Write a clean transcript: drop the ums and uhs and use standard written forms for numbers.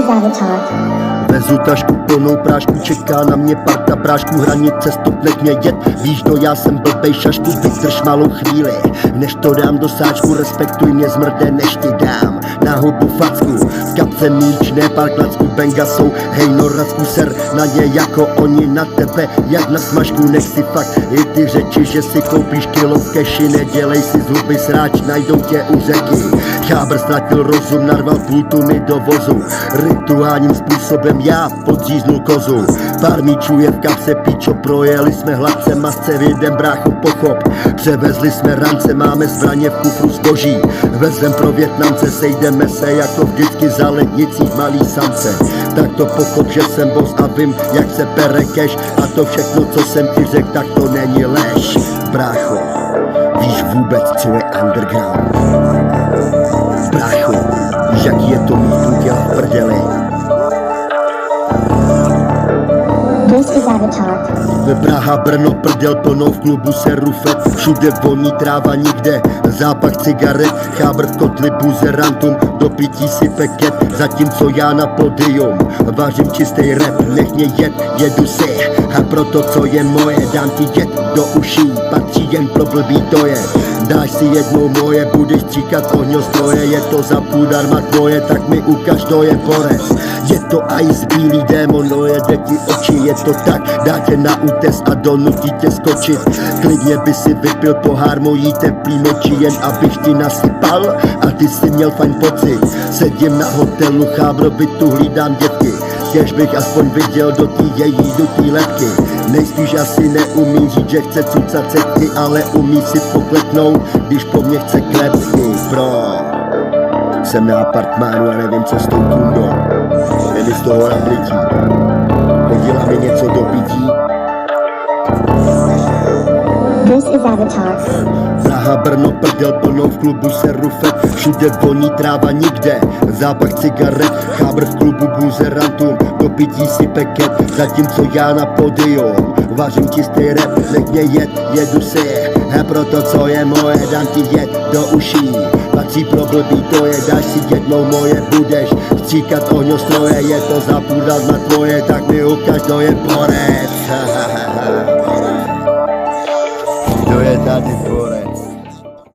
is Avatar. Vezu tašku plnou prášku, čeká na mě parta prášku, hranice stop, nech mě jet, víš to, já jsem blbej šašku, vydrž malou chvíli, než to dám do sáčku, respektuj mě zmrde, než ti dám na hubu facku, v kapce míč, ne pár klacků, benga jsou, hej norazku, ser na ně jako oni na tebe, jak na smažku, nech si fakt i ty řeči, že si koupíš kilo v keši, nedělej si z huby sráč, najdou tě u řeky, chábr ztratil rozum, narval půl tuny do vozu, rituálním způsobem já podříznul kozu, pár míčů je v kapse, píčo, projeli jsme hladce, masce, vědem brácho, pochop, převezli jsme rance, máme zbraně v kufru zboží, vezem pro Vietnamce, sejdeme se jako vždycky za lednicích malý samce, tak to pochop, že jsem boss a vím, jak se pere cash, a to všechno, co jsem ti řekl, tak to není lež, brácho, víš vůbec, co je underground, brácho, víš, jaký je to mít dělat v prdeli. This is Avatar. Praha, Brno, prdel plnou, v klubu se rufet, všude voní tráva, nikde zápach cigaret, chábr v kotli, buzerantum, do pití si peket, zatímco já na podium vážím čistý rap, nech mě jet, jedu si, a proto, co je moje, dám ti jet do uší, patří jen pro blbý to je, dáš si jednou moje, budeš stříkat ohňostroje, je to za půl darma tvoje, tak mi ukaž, to je borec, je to ice, bílý démon, no jede ti oči, je to tak, dá tě na útes a donutí tě skočit, klidně by si vypil pohár mojí teplý moči, jen abych ti nasypal a ty si měl fajn pocit, sedím na hotelu, chábrovi tu hlídám dětky, kež bych aspoň viděl do tý její dutý lepky, nejspíš asi neumí říct, že chce cucat setky, ale umí si pokleknout, když po mně chce klepky, jsem na apartmánu a nevím, co s tou kundou, je mi z toho nablití, hodila mi něco do pití. This is Avatar. Praha, Brno, prdel plnou, v klubu se rufet, všude voní tráva, nikde zápach cigaret, chábr v klubu buzerantum, do pití si peket, zatímco já na podium vážím čistý rap, nech mě jet, jedu si, a proto, co je moje, dám ti jet do uší, patří pro blbý to je, dáš si jednou moje, budeš stříkat ohňostroje, je to za půl na tvoje, tak mi ukaž, to je borec.